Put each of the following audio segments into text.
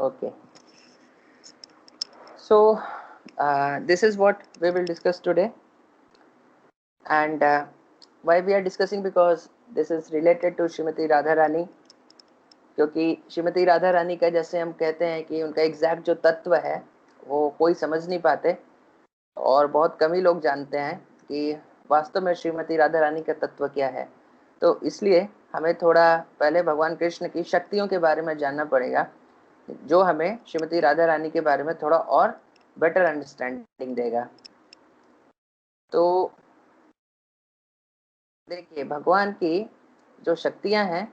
Okay. So this is what we will discuss today, and why we are discussing, because this is related to Shrimati Radha रानी, क्योंकि श्रीमती राधा रानी का जैसे हम कहते हैं कि उनका एग्जैक्ट जो तत्व है वो कोई समझ नहीं पाते, और बहुत कम ही लोग जानते हैं कि वास्तव में श्रीमती राधा रानी का तत्व क्या है। तो इसलिए हमें थोड़ा पहले भगवान कृष्ण की शक्तियों के बारे में जानना पड़ेगा, जो हमें श्रीमती राधा रानी के बारे में थोड़ा और बेटर अंडरस्टैंडिंग देगा। तो देखिए, भगवान की जो शक्तियां हैं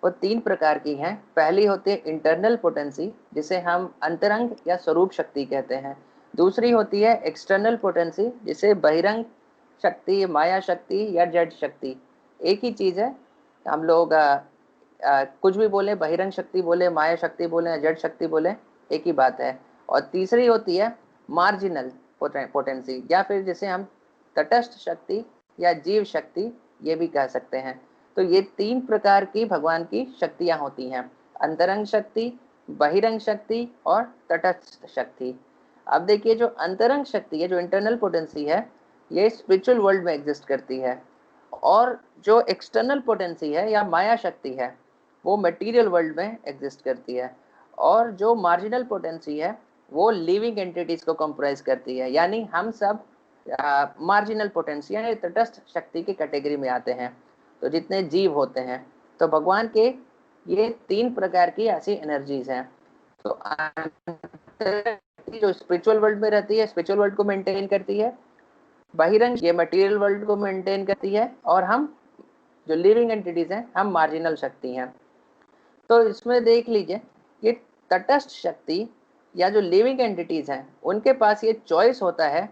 वो 3 प्रकार की हैं। पहली होती है इंटरनल पोटेंसी, जिसे हम अंतरंग या स्वरूप शक्ति कहते हैं। दूसरी होती है एक्सटर्नल पोटेंसी, जिसे बहिरंग शक्ति, माया शक्ति या जड़ शक्ति। एक ही चीज है, हम लोग कुछ भी बोले, बहिरंग शक्ति बोले, माया शक्ति बोले या जड़ शक्ति बोले, एक ही बात है। और तीसरी होती है मार्जिनल पोटेंसी, या फिर जिसे हम तटस्थ शक्ति या जीव शक्ति ये भी कह सकते हैं। तो ये 3 प्रकार की भगवान की शक्तियां होती हैं, अंतरंग शक्ति, बहिरंग शक्ति और तटस्थ शक्ति। अब देखिए, जो अंतरंग शक्ति है, जो इंटरनल पोटेंसी है, ये स्पिरिचुअल वर्ल्ड में एग्जिस्ट करती है, और जो एक्सटर्नल पोटेंसी है या माया शक्ति है वो मटेरियल वर्ल्ड में एग्जिस्ट करती है, और जो मार्जिनल पोटेंसी है वो लिविंग एंटिटीज को कंप्राइज करती है। यानी हम सब मार्जिनल पोटेंसी यानी तटस्थ शक्ति की कैटेगरी में आते हैं, तो जितने जीव होते हैं। तो भगवान के ये 3 प्रकार की ऐसी एनर्जीज हैं। तो जो स्पिरिचुअल वर्ल्ड में रहती है, स्पिरिचुअल वर्ल्ड को मेंटेन करती है, बहिरंग ये मटेरियल वर्ल्ड को मेंटेन करती है, और हम जो लिविंग एंटिटीज हैं हम मार्जिनल शक्ति हैं। तो इसमें देख लीजिए, ये तटस्थ शक्ति या जो लिविंग एंटिटीज हैं उनके पास ये चॉइस होता है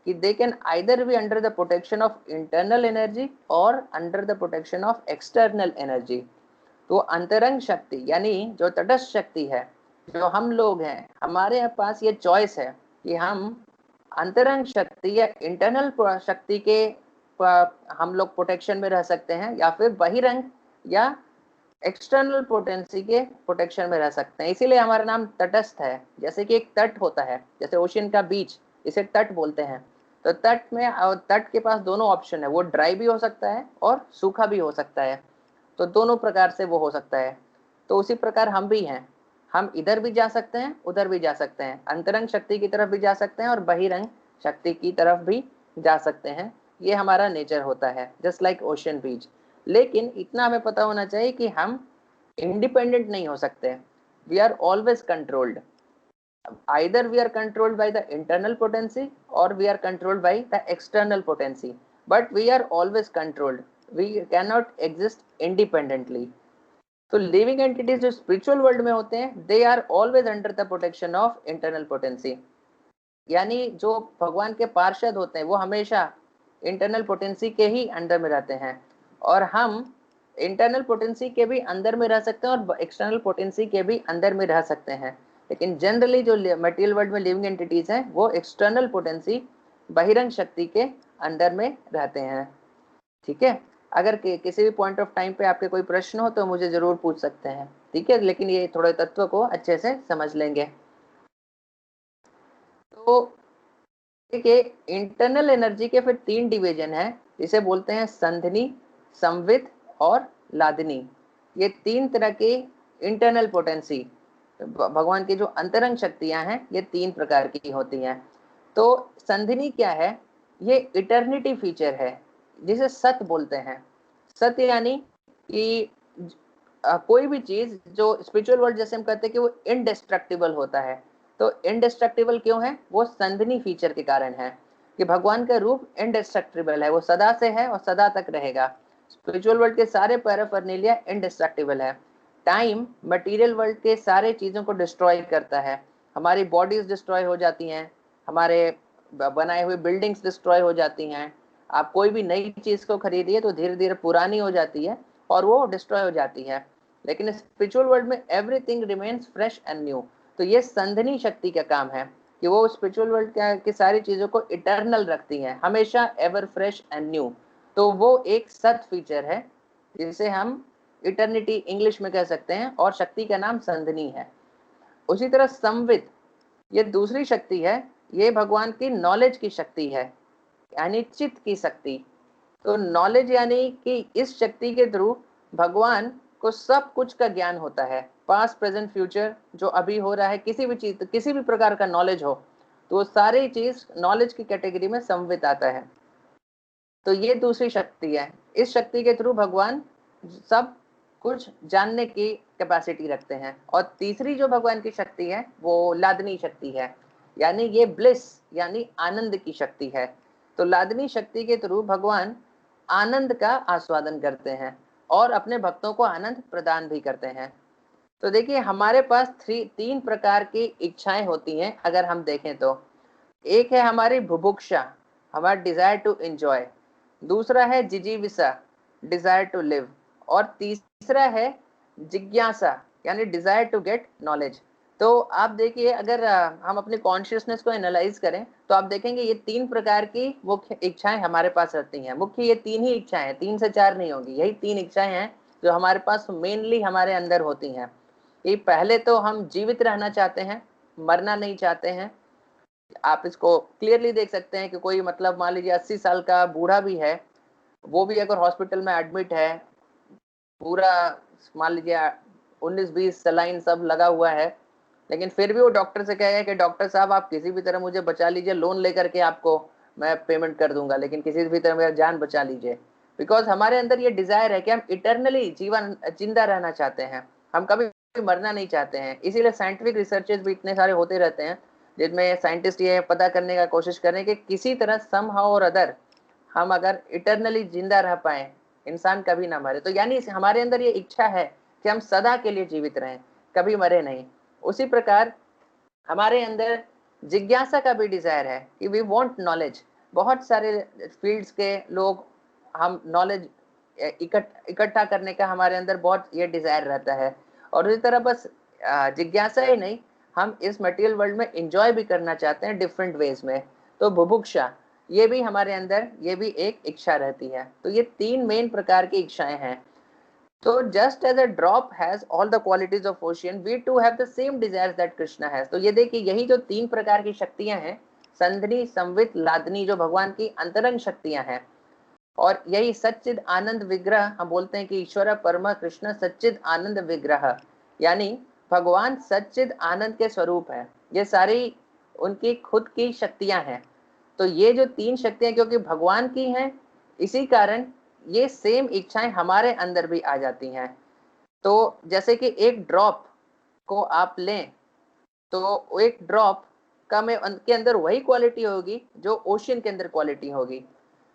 कि they can either be under the protection of internal energy और under the protection of external energy. तो अंतरंग शक्ति यानी जो तटस्थ शक्ति है, जो हम लोग हैं, हमारे पास ये चॉइस है कि हम अंतरंग शक्ति या इंटरनल शक्ति के हम लोग प्रोटेक्शन में रह सकते हैं, या फिर बहिरंग या एक्सटर्नल पोटेंसी के प्रोटेक्शन में रह सकते हैं। इसीलिए हमारा नाम तटस्थ है। जैसे कि एक तट होता है, जैसे ओशियन का बीच, इसे तट बोलते हैं। तो तट में, तट के पास दोनों ऑप्शन है, वो ड्राई भी हो सकता है और सूखा भी हो सकता है। तो दोनों प्रकार से वो हो सकता है। तो उसी प्रकार हम भी हैं, हम इधर भी जा सकते हैं, उधर भी जा सकते हैं, अंतरंग शक्ति की तरफ भी जा सकते हैं और बहिरंग शक्ति की तरफ भी जा सकते हैं। ये हमारा नेचर होता है, जस्ट लाइक ओशियन बीच। लेकिन इतना हमें पता होना चाहिए कि हम इंडिपेंडेंट नहीं हो सकते। We are always controlled, either we are controlled by the internal potency or we are controlled by the external potency, but we are always controlled. We cannot exist independently. तो लिविंग एंटिटीज जो spiritual world में होते हैं, they are always under the protection of internal potency. यानी जो भगवान के पार्षद होते हैं वो हमेशा इंटरनल पोटेंसी के ही अंडर में रहते हैं, और हम इंटरनल पोटेंसी के भी अंदर में रह सकते हैं और एक्सटर्नल पोटेंसी के भी अंदर में रह सकते हैं। लेकिन जनरली जो मटेरियल वर्ल्ड में लिविंग एंटिटीज हैं वो एक्सटर्नल पोटेंसी, बहिरंग शक्ति के अंडर में रहते हैं। ठीक है, अगर किसी भी पॉइंट ऑफ टाइम पे आपके कोई प्रश्न हो तो मुझे जरूर पूछ सकते हैं। ठीक है, लेकिन ये थोड़े तत्व को अच्छे से समझ लेंगे। तो देखिए, इंटरनल एनर्जी के फिर 3 डिवीजन है, जिसे बोलते हैं संधिनी, संवित और लादिनी। ये 3 तरह के इंटरनल पोटेंसी, भगवान की जो अंतरंग शक्तियां हैं, ये 3 प्रकार की होती हैं। तो संधिनी क्या है? ये इटर्निटी फीचर है, जिसे सत बोलते हैं। सत यानी कि कोई भी चीज जो स्पिरिचुअल वर्ल्ड जैसे हम कहते हैं कि वो इनडेस्ट्रक्टिबल होता है। तो इनडेस्ट्रक्टिबल क्यों है? वो संधिनी फीचर के कारण है कि भगवान का रूप इनडेस्ट्रक्टिबल है, वो सदा से है और सदा तक रहेगा। स्पिरिचुअल वर्ल्ड के सारे पैराफर्नेलिया इनडेस्ट्रक्टिबल है। टाइम मटेरियल वर्ल्ड के सारे चीजों को डिस्ट्रॉय करता है। हमारी बॉडीज डिस्ट्रॉय हो जाती हैं, हमारे बनाए हुए बिल्डिंग्स डिस्ट्रॉय हो जाती हैं। आप कोई भी नई चीज को खरीदिए तो धीरे धीरे पुरानी हो जाती है और वो डिस्ट्रॉय हो जाती है। लेकिन स्पिरिचुअल वर्ल्ड में everything remains fresh and new. तो ये संधनी शक्ति का काम है कि वो स्पिरिचुअल वर्ल्ड की सारी चीजों को इटर्नल रखती हैं, हमेशा एवर फ्रेश एंड न्यू। तो वो एक सत फीचर है, जिसे हम इटर्निटी इंग्लिश में कह सकते हैं, और शक्ति का नाम संधनी है। उसी तरह संवित, ये दूसरी शक्ति है, ये भगवान की नॉलेज की शक्ति है, यानी चित्त की शक्ति। तो नॉलेज यानी कि इस शक्ति के थ्रू भगवान को सब कुछ का ज्ञान होता है, पास्ट प्रेजेंट फ्यूचर, जो अभी हो रहा है, किसी भी चीज, किसी भी प्रकार का नॉलेज हो, तो वो सारी चीज नॉलेज की कैटेगरी में संवित आता है। तो ये दूसरी शक्ति है। इस शक्ति के थ्रू भगवान सब कुछ जानने की कैपेसिटी रखते हैं। और तीसरी जो भगवान की शक्ति है वो लादनी शक्ति है, यानी ये ब्लिस यानी आनंद की शक्ति है। तो लादनी शक्ति के थ्रू भगवान आनंद का आस्वादन करते हैं और अपने भक्तों को आनंद प्रदान भी करते हैं। तो देखिए हमारे पास तीन प्रकार की इच्छाएं होती हैं अगर हम देखें तो। एक है हमारी बुभुक्षा, हमारा डिजायर टू एंजॉय, दूसरा है जिजीविसा, डिजायर टू लिव, और तीसरा है जिज्ञासा यानी डिजायर टू गेट नॉलेज। तो आप देखिए अगर हम अपनी कॉन्शियसनेस को एनालाइज करें तो आप देखेंगे ये तीन प्रकार की मुख्य इच्छाएं हमारे पास रहती हैं। मुख्य ये तीन ही इच्छाएं हैं, 3 से 4 नहीं होगी, यही 3 इच्छाएं हैं जो हमारे पास मेनली हमारे अंदर होती हैं। ये पहले तो हम जीवित रहना चाहते हैं, मरना नहीं चाहते हैं। आप इसको क्लियरली देख सकते हैं कि कोई मतलब मान लीजिए 80 साल का बूढ़ा भी है, वो भी अगर हॉस्पिटल में एडमिट है, पूरा मान लीजिए 19-20 सलाइन सब लगा हुआ है, लेकिन फिर भी वो डॉक्टर से कहेगा कि डॉक्टर साहब आप किसी भी तरह मुझे बचा लीजिए, लोन लेकर के आपको मैं पेमेंट कर दूंगा, लेकिन किसी भी तरह मेरा जान बचा लीजिए। बिकॉज हमारे अंदर ये डिजायर है कि हम इटर्नली जीवन जिंदा रहना चाहते हैं, हम कभी मरना नहीं चाहते हैं। इसीलिए साइंटिफिक रिसर्चेस भी इतने सारे होते रहते हैं जिसमें साइंटिस्ट ये पता करने का कोशिश करें कि किसी तरह समहाउ और अदर हम अगर इटर्नली जिंदा रह पाए, इंसान कभी ना मरे। तो यानी हमारे अंदर ये इच्छा है कि हम सदा के लिए जीवित रहें, कभी मरे नहीं। उसी प्रकार हमारे अंदर जिज्ञासा का भी डिजायर है कि वी वांट नॉलेज। बहुत सारे फील्ड्स के लोग, हम नॉलेज इकट्ठा करने का हमारे अंदर बहुत ये डिजायर रहता है। और उसी तरह बस जिज्ञासा ही नहीं, हम इस मटेरियल वर्ल्ड में एंजॉय भी करना चाहते हैं डिफरेंट वेज में। तो बुभुक्षा ये भी हमारे अंदर, ये भी एक इच्छा रहती है। तो ये 3 मेन प्रकार की इच्छाएं हैं। तो just as a drop has all the qualities of ocean, we too have the same desires that Krishna has. तो ये देखिए यही जो 3 प्रकार की शक्तियां हैं, संधनी, संवित, लादनी, जो भगवान की अंतरंग शक्तियां हैं, और यही सच्चिद आनंद विग्रह, हम बोलते हैं कि ईश्वर परम कृष्ण सच्चिद आनंद विग्रह, यानी भगवान सच्चिद आनंद के स्वरूप है। ये सारी उनकी खुद की शक्तियां हैं। तो ये जो 3 शक्तियां क्योंकि भगवान की हैं, इसी कारण ये सेम इच्छाएं हमारे अंदर भी आ जाती हैं। तो जैसे कि एक ड्रॉप को आप लें तो एक ड्रॉप का में के अंदर वही क्वालिटी होगी जो ओशियन के अंदर क्वालिटी होगी।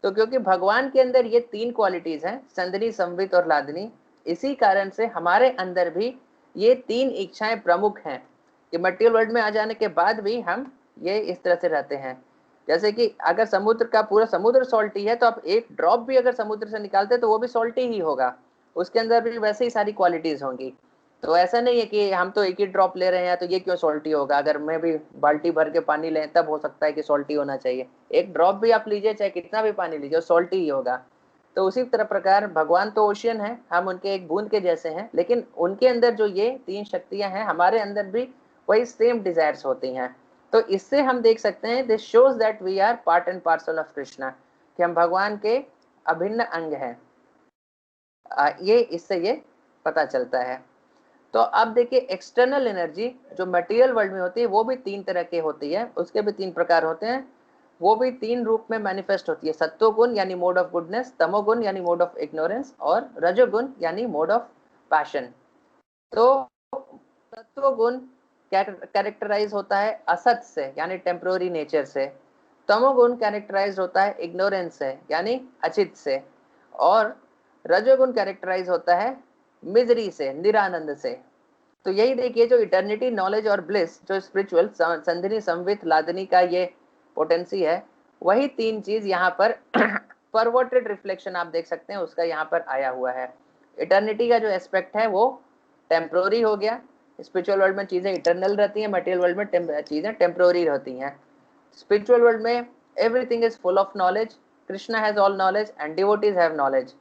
तो क्योंकि भगवान के अंदर ये 3 क्वालिटीज हैं, संधनी, संवित और लादनी, इसी कारण से हमारे अंदर भी ये 3 इच्छाएं प्रमुख हैं कि मटेरियल वर्ल्ड में आ जाने के बाद भी हम ये इस तरह से रहते हैं। जैसे कि अगर समुद्र का पूरा समुद्र सॉल्टी है तो आप एक ड्रॉप भी अगर समुद्र से निकालते तो वो भी सॉल्टी ही होगा, उसके अंदर भी वैसे ही सारी क्वालिटीज होंगी। तो ऐसा नहीं है कि हम तो एक ही ड्रॉप ले रहे हैं तो ये क्यों सॉल्टी होगा, अगर मैं भी बाल्टी भर के पानी लें तब हो सकता है कि सॉल्टी होना चाहिए। एक ड्रॉप भी आप लीजिए, चाहे कितना भी पानी लीजिए, सॉल्टी ही होगा। तो उसी तरह प्रकार भगवान तो ओशियन है, हम उनके एक बूंद के जैसे हैं, लेकिन उनके अंदर जो ये 3 शक्तियां हैं, हमारे अंदर भी वही सेम डिजायर्स होती हैं। तो इससे हम देख सकते हैं, this shows that we are part and parcel of Krishna, कि हम भगवान के अभिन्न अंग हैं। ये इससे ये पता चलता है। तो अब देखिए एक्सटर्नल एनर्जी जो मटेरियल वर्ल्ड में होती है वो भी 3 तरह की होती है, उसके भी 3 प्रकार होते हैं। वो भी 3 रूप में मैनिफेस्ट होती है, सत्वगुण यानी मोड ऑफ गुडनेस, तमोगुण यानी मोड ऑफ इग्नोरेंस, और रजोगुण यानी मोड ऑफ पैशन। तो सत्वगुण कैरेक्टराइज होता है असत से यानी टेम्पररी नेचर से, तमोगुण कैरेक्टराइज होता है इग्नोरेंस से यानी अचित से, और रजोगुण कैरेक्टराइज होता है मिजरी से, निरानंद से। तो यही देखिए जो इटर्निटी, नॉलेज और ब्लिस, जो स्पिरिचुअल संधिनी, संवित, लादनी का ये पोटेंसी है, वही 3 चीज यहाँ पर परवर्टेड रिफ्लेक्शन आप देख सकते हैं उसका यहाँ पर आया हुआ है। इटर्निटी का जो एस्पेक्ट है वो टेम्प्रोरी हो गया, स्पिरिचुअल वर्ल्ड में चीजें इटर्नल रहती हैं, मटेरियल वर्ल्ड में चीजें टेम्प्रोरी रहती हैं। स्पिरिचुअल वर्ल्ड में everything is full of knowledge, Krishna has all knowledge and devotees have knowledge.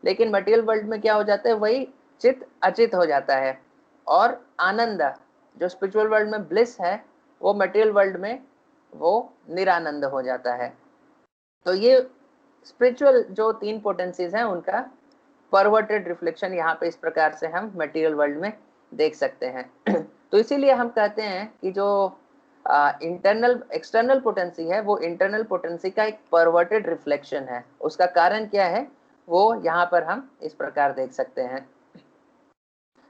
लेकिन मटेरियल वर्ल्ड में क्या हो जाता है, वही चित अचित हो जाता है और आनंद जो स्पिरिचुअल वर्ल्ड में ब्लिस है वो मटेरियल वर्ल्ड में वो निरानंद हो जाता है। तो ये स्पिरिचुअल जो 3 पोटेंसीज हैं उनका परवर्टेड रिफ्लेक्शन यहाँ पे इस प्रकार से हम मटेरियल वर्ल्ड में देख सकते हैं। तो इसीलिए हम कहते हैं कि जो इंटरनल एक्सटर्नल पोटेंसी है वो इंटरनल पोटेंसी का एक परवर्टेड रिफ्लेक्शन है। उसका कारण क्या है वो यहाँ पर हम इस प्रकार देख सकते हैं।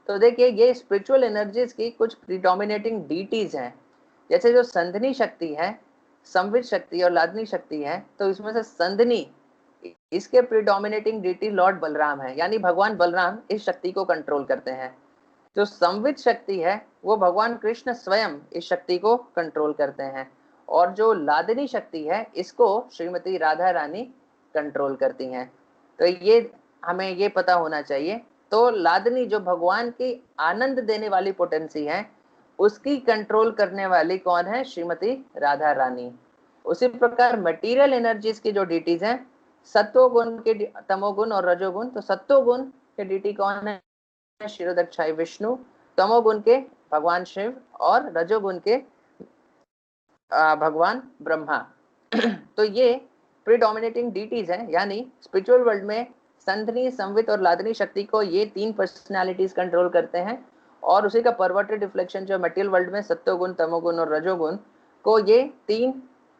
तो देखिए ये स्पिरिचुअल एनर्जीज की कुछ प्रीडोमिनेटिंग डीटीज हैं। जैसे जो संधनी शक्ति है, संवित शक्ति और लादनी शक्ति है, तो इसमें से संधनी इसके प्रीडोमिनेटिंग डीटी लॉर्ड बलराम है, यानी भगवान बलराम इस शक्ति को कंट्रोल करते हैं। जो संवित शक्ति है वो भगवान कृष्ण स्वयं इस शक्ति को कंट्रोल करते हैं, और जो लादनी शक्ति है इसको श्रीमती राधा रानी कंट्रोल करती हैं। तो ये हमें ये पता होना चाहिए। तो लादनी जो भगवान की आनंद देने वाली पोटेंसी है उसकी कंट्रोल करने वाली कौन है? श्रीमती राधा रानी। उसी प्रकार मटेरियल एनर्जीज की जो डीटीज हैं, सत्वगुण के तमोगुण और रजोगुण, तो सत्वगुण के डीटी कौन है? क्षीरोदक्षाई विष्णु, तमोगुण के भगवान शिव और रजोगुण के भगवान ब्रह्मा। तो ये प्रीडोमिनेटिंग डीटीज हैं, यानी स्पिरिचुअल वर्ल्ड में संधनी, संवित और लादनी शक्ति को ये 3 पर्सनालिटीज कंट्रोल करते हैं, और उसी का परवर्टेड रिफ्लेक्शन जो मटेरियल वर्ल्ड में सत्वगुण, तमोगुण और रजोगुण को ये 3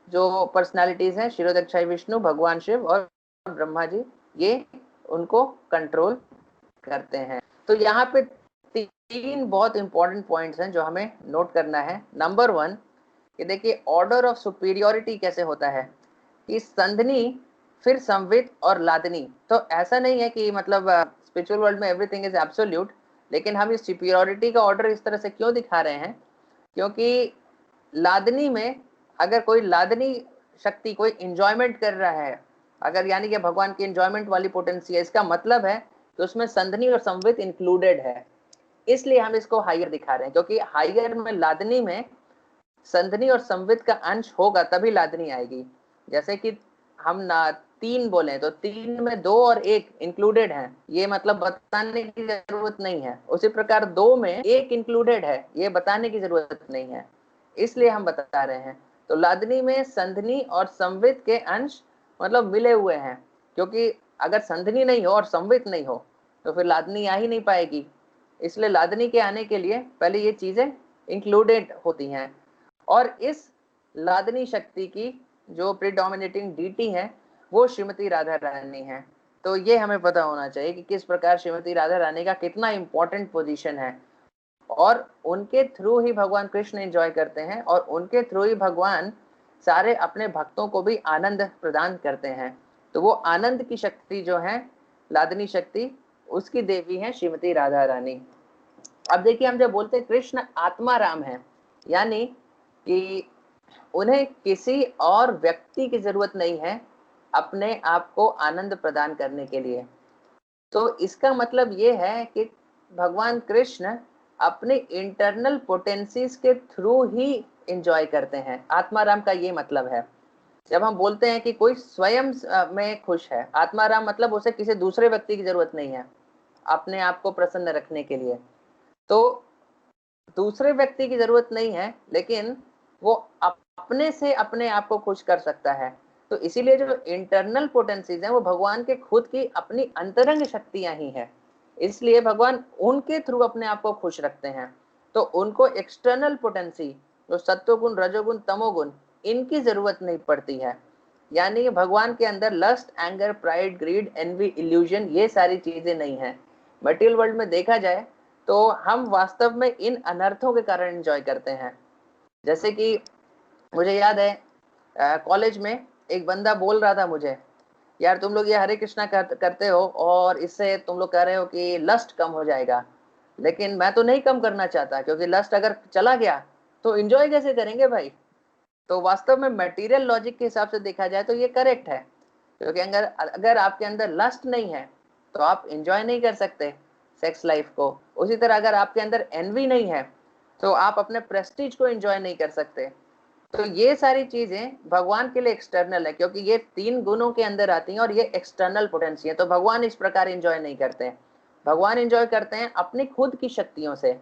जो पर्सनालिटीज हैं, क्षीरोदक्षाई विष्णु, भगवान शिव और ब्रह्मा जी, ये उनको कंट्रोल करते हैं। तो यहाँ पे 3 बहुत इंपॉर्टेंट पॉइंट्स हैं जो हमें नोट करना है। नंबर 1 कि देखिए ऑर्डर ऑफ सुपीरियोरिटी कैसे होता है कि संधनी, फिर संवित और लादनी। तो ऐसा नहीं है कि मतलब स्पिरिचुअल वर्ल्ड में एवरीथिंग इज एब्सोल्यूट, लेकिन हम इस सुपीरियोरिटी का ऑर्डर इस तरह से क्यों दिखा रहे हैं? क्योंकि लादनी में अगर कोई लादनी शक्ति कोई इंजॉयमेंट कर रहा है, अगर यानी कि भगवान की इंजॉयमेंट वाली पोटेंसी है, इसका मतलब है तो उसमें संधनी और संवित इंक्लूडेड है, इसलिए हम इसको हायर दिखा रहे हैं। क्योंकि हायर में लादनी में संधनी और संवित का अंश होगा तभी लादनी आएगी। जैसे कि हम ना 3 बोले तो 3 में 2 और 1 इंक्लूडेड है, ये मतलब बताने की जरूरत नहीं है। उसी प्रकार 2 में 1 इंक्लूडेड है, ये बताने की जरूरत नहीं है, इसलिए हम बता रहे हैं। तो लादनी में संधनी और संवित के अंश मतलब मिले हुए हैं, क्योंकि अगर संधनी नहीं हो और संवित नहीं हो तो फिर लादनी आ ही नहीं पाएगी। इसलिए लादनी के आने के लिए पहले ये चीजें इंक्लूडेड होती हैं। और इस लादनी शक्ति की जो प्रीडोमिनेटिंग डीटी है वो श्रीमती राधा रानी है। तो ये हमें पता होना चाहिए कि किस प्रकार श्रीमती राधा रानी का कितना इंपॉर्टेंट पोजीशन है, और उनके थ्रू ही भगवान कृष्ण एंजॉय करते हैं, और उनके थ्रू ही भगवान सारे अपने भक्तों को भी आनंद प्रदान करते हैं। तो वो आनंद की शक्ति जो है लादनी शक्ति, उसकी देवी है श्रीमती राधा रानी। अब देखिए हम जब बोलते हैं कृष्ण आत्मा राम है, यानी कि उन्हें किसी और व्यक्ति की जरूरत नहीं है अपने आप को आनंद प्रदान करने के लिए। तो इसका मतलब ये है कि भगवान कृष्ण अपने इंटरनल पोटेंसीज के थ्रू ही एंजॉय करते हैं। आत्माराम का ये मतलब है। जब हम बोलते हैं कि कोई स्वयं में खुश है, आत्माराम मतलब उसे किसी दूसरे व्यक्ति की जरूरत नहीं है अपने आप को प्रसन्न रखने के लिए। तो दूसरे व्यक्ति की जरूरत नहीं है, लेकिन वो अपने से अपने आप को खुश कर सकता है। तो इसीलिए जो इंटरनल पोटेंसीज हैं वो भगवान के खुद की अपनी अंतरंग शक्तियां ही हैं, इसलिए भगवान उनके थ्रू अपने आप को खुश रखते हैं। तो उनको एक्सटर्नल पोटेंसी जो सत्वगुण, रजोगुण, तमोगुण, इनकी जरूरत नहीं पड़ती है। यानी भगवान के अंदर lust, anger, pride, greed, envy, illusion, ये सारी चीजें नहीं है। मटेरियल वर्ल्ड में देखा जाए तो हम वास्तव में इन अनर्थों के कारण एंजॉय करते हैं। जैसे कि मुझे याद है कॉलेज में एक बंदा बोल रहा था मुझे, यार तुम लोग ये हरे कृष्णा करते हो और इससे तुम लोग कह रहे हो कि लस्ट कम हो जाएगा, लेकिन मैं तो नहीं कम करना चाहता, क्योंकि लस्ट अगर चला गया तो एंजॉय कैसे करेंगे भाई। तो वास्तव में मटेरियल लॉजिक के हिसाब से देखा जाए तो ये करेक्ट है, क्योंकि अगर आपके अंदर लस्ट नहीं है तो आप एंजॉय नहीं कर सकते सेक्स लाइफ को। उसी तरह अगर आपके अंदर एनवी नहीं है तो आप अपने प्रेस्टीज को एंजॉय नहीं कर सकते। तो ये सारी चीजें भगवान के लिए एक्सटर्नल है, क्योंकि ये 3 गुणों के अंदर आती हैं और ये एक्सटर्नल पोटेंसी है। तो भगवान इस प्रकार एंजॉय नहीं करते हैं। भगवान एंजॉय करते हैं अपनी खुद की शक्तियों से।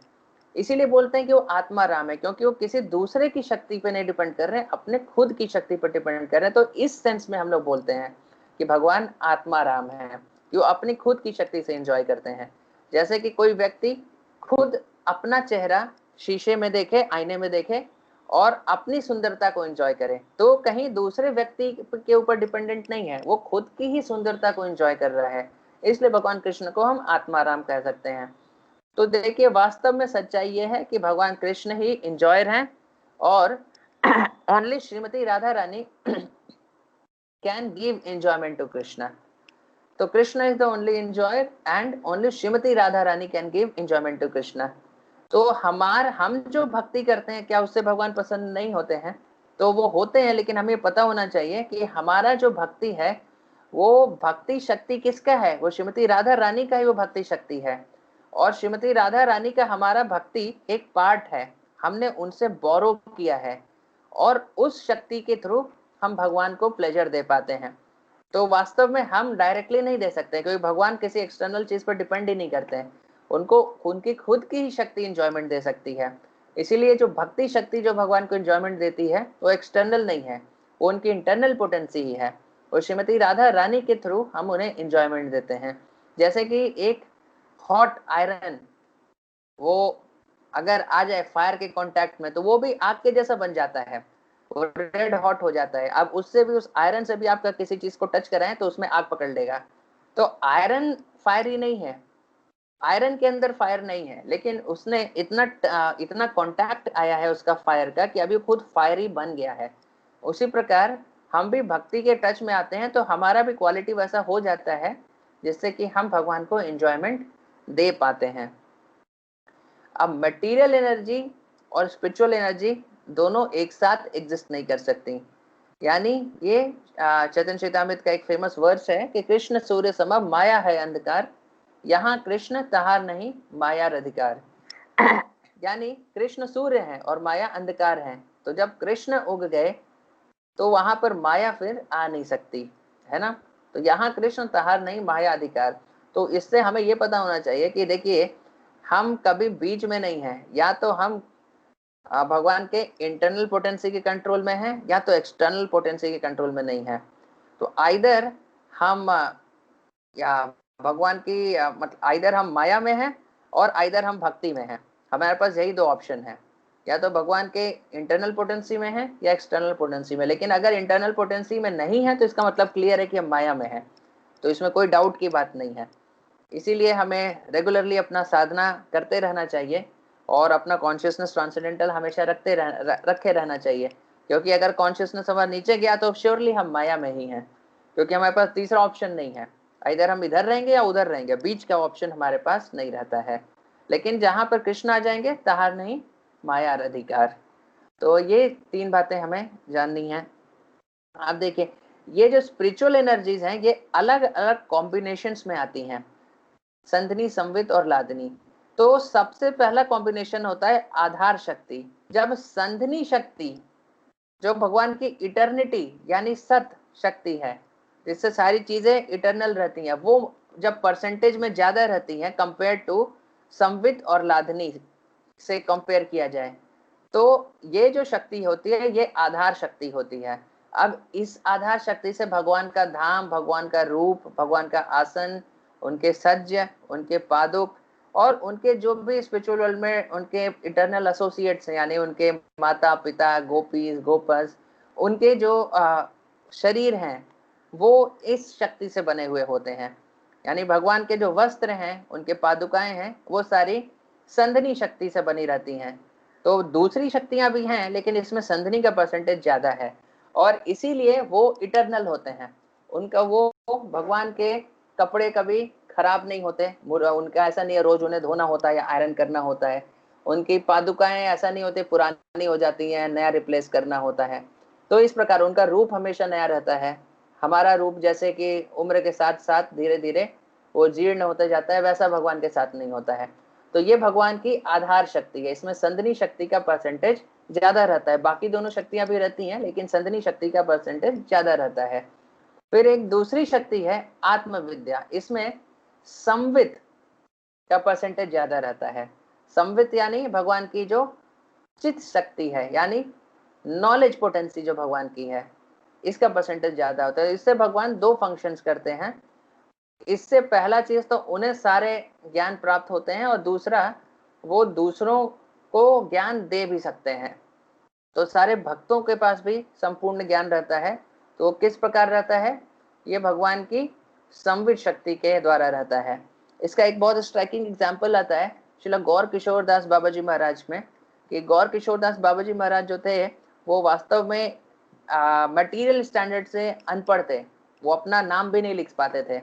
इसीलिए बोलते हैं कि वो आत्मा राम है, क्योंकि वो किसी दूसरे की शक्ति पे नहीं डिपेंड कर रहे हैं, अपने खुद की शक्ति पर डिपेंड कर रहे हैं। तो इस सेंस में हम लोग बोलते हैं कि भगवान आत्मा राम है, कि वो अपनी खुद की शक्ति से एंजॉय करते हैं। जैसे कि कोई व्यक्ति खुद अपना चेहरा शीशे में देखे, आईने में देखे और अपनी सुंदरता को एंजॉय करे, तो कहीं दूसरे व्यक्ति के ऊपर डिपेंडेंट नहीं है, वो खुद की ही सुंदरता को एंजॉय कर रहा है। इसलिए भगवान कृष्ण को हम आत्माराम कह सकते हैं। तो देखिए, वास्तव में सच्चाई ये है कि भगवान कृष्ण ही इंजॉयर हैं, और only Shrimati Radha Rani can give enjoyment to Krishna. तो Krishna is the only enjoyer and only Shrimati Radha Rani can give enjoyment to Krishna. तो हम जो भक्ति करते हैं, क्या उससे भगवान पसंद नहीं होते हैं? तो वो होते हैं, लेकिन हमें पता होना चाहिए कि हमारा जो भक्ति है वो भक्ति शक्ति किसका है? वो श्रीमती राधा रानी का ही वो भक्ति शक्ति है। और श्रीमती राधा रानी का हमारा भक्ति एक पार्ट है, हमने उनसे बोरो किया है, और उस शक्ति के थ्रू हम भगवान को प्लेजर दे पाते हैं। तो वास्तव में हम डायरेक्टली नहीं दे सकते, क्योंकि भगवान किसी एक्सटर्नल चीज पर डिपेंड ही नहीं करते हैं, उनको उनकी खुद की ही शक्ति इंजॉयमेंट दे सकती है। इसीलिए जो भक्ति शक्ति जो भगवान को इंजॉयमेंट देती है वो एक्सटर्नल नहीं है, वो उनकी इंटरनल पोटेंसी ही है, और श्रीमती राधा रानी के थ्रू हम उन्हें इंजॉयमेंट देते हैं। जैसे कि एक हॉट आयरन, वो अगर आ जाए फायर के कांटेक्ट में तो वो भी आग के जैसा बन जाता है, वो रेड हॉट हो जाता है। अब उससे भी, उस आयरन से भी आपका किसी चीज को टच कराएं तो उसमें आग पकड़ लेगा। तो आयरन फायर ही नहीं है, आयरन के अंदर फायर नहीं है, लेकिन उसने इतना कांटेक्ट आया है उसका फायर का कि अभी खुद फायर ही बन गया है। उसी प्रकार हम भी भक्ति के टच में आते हैं तो हमारा भी क्वालिटी वैसा हो जाता है जिससे कि हम भगवान को एंजॉयमेंट दे पाते हैं। अब मटेरियल एनर्जी और स्पिरिचुअल एनर्जी दोनों एक साथ एग्जिस्ट नहीं कर सकती। यानी ये चैतन्य चरितामृत का एक फेमस वर्स है कि कृष्ण सूर्य सम माया है अंधकार, यहाँ कृष्ण तहार नहीं माया अधिकार। यानी कृष्ण सूर्य है और माया अंधकार है, तो जब कृष्ण उग गए तो वहां पर माया फिर आ नहीं सकती, है ना। तो यहाँ कृष्ण तहार नहीं माया अधिकार। तो इससे हमें ये पता होना चाहिए कि देखिए, हम कभी बीच में नहीं है, या तो हम भगवान के इंटरनल पोटेंसी के कंट्रोल में है या तो एक्सटर्नल पोटेंसी के कंट्रोल में नहीं है। तो आइदर हम या भगवान की मतलब आइदर हम माया में हैं और आइदर हम भक्ति में हैं। हमारे पास यही दो ऑप्शन है, या तो भगवान के इंटरनल पोटेंसी में है या एक्सटर्नल पोटेंसी में। लेकिन अगर इंटरनल पोटेंसी में नहीं है तो इसका मतलब क्लियर है कि हम माया में हैं, तो इसमें कोई डाउट की बात नहीं है। इसीलिए हमें रेगुलरली अपना साधना करते रहना चाहिए और अपना कॉन्शियसनेस ट्रांसेंडेंटल हमेशा रखे रहना चाहिए, क्योंकि अगर कॉन्शियसनेस हमारा नीचे गया तो श्योरली हम माया में ही हैं, क्योंकि हमारे पास तीसरा ऑप्शन नहीं है। इधर हम इधर रहेंगे या उधर रहेंगे, बीच का ऑप्शन हमारे पास नहीं रहता है। लेकिन जहां पर कृष्ण आ जाएंगे तहार नहीं माया अधिकार। तो ये तीन बातें हमें जाननी है। आप देखिए, ये जो स्पिरिचुअल एनर्जीज हैं ये अलग अलग कॉम्बिनेशंस में आती हैं, संधनी संवित और लादनी। तो सबसे पहला कॉम्बिनेशन होता है आधार शक्ति। जब संधनी शक्ति जो भगवान की इटर्निटी यानी सत शक्ति है, जिससे सारी चीजें इटर्नल रहती हैं, वो जब परसेंटेज में ज्यादा रहती हैं कंपेयर टू संवित और लादनी से कंपेयर किया जाए, तो ये जो शक्ति होती है ये आधार शक्ति होती है। अब इस आधार शक्ति से भगवान का धाम, भगवान का रूप, भगवान का आसन, उनके सज्ज, उनके पादुक और उनके जो भी स्पिरिचुअल वर्ल्ड में उनके इटर्नल एसोसिएट्स हैं, यानी उनके माता पिता, गोपीज, गोपस, उनके जो शरीर हैं वो इस शक्ति से बने हुए होते हैं। यानी भगवान के जो वस्त्र हैं, उनके पादुकाएं हैं, वो सारी संधनी शक्ति से बनी रहती हैं। तो दूसरी शक्तियां भी हैं लेकिन इसमें संधनी का परसेंटेज ज्यादा है, और इसीलिए वो इटरनल होते हैं। उनका वो भगवान के कपड़े कभी खराब नहीं होते, उनका ऐसा नहीं है रोज उन्हें धोना होता है या आयरन करना होता है। उनकी पादुकाएं ऐसा नहीं होते पुरानी हो जाती हैं, नया रिप्लेस करना होता है। तो इस प्रकार उनका रूप हमेशा नया रहता है। हमारा रूप जैसे कि उम्र के साथ साथ धीरे धीरे वो जीर्ण होता जाता है, वैसा भगवान के साथ नहीं होता है। तो ये भगवान की आधार शक्ति है, इसमें संधनी शक्ति का परसेंटेज ज्यादा रहता है। बाकी दोनों शक्तियां भी रहती हैं लेकिन संधनी शक्ति का परसेंटेज ज्यादा रहता है। फिर एक दूसरी शक्ति है आत्मविद्या, इसमें संवित का परसेंटेज ज्यादा रहता है। संवित यानी भगवान की जो चित्त शक्ति है, यानी नॉलेज पोटेंसी जो भगवान की है, इसका परसेंटेज ज्यादा होता है। इससे भगवान दो फंक्शंस करते हैं। इससे पहला चीज तो उन्हें सारे ज्ञान प्राप्त होते हैं, और दूसरा वो दूसरों को ज्ञान दे भी सकते हैं। तो सारे भक्तों के पास भी संपूर्ण ज्ञान रहता है। तो किस प्रकार रहता है? ये भगवान की संवित शक्ति के द्वारा रहता है। इसका एक बहुत स्ट्राइकिंग एग्जाम्पल आता है श्रील गौर किशोर दास बाबा जी महाराज में, कि गौर किशोर दास बाबा जी महाराज जो थे वो वास्तव में मटेरियल स्टैंडर्ड से अनपढ़ थे। वो अपना नाम भी नहीं लिख पाते थे।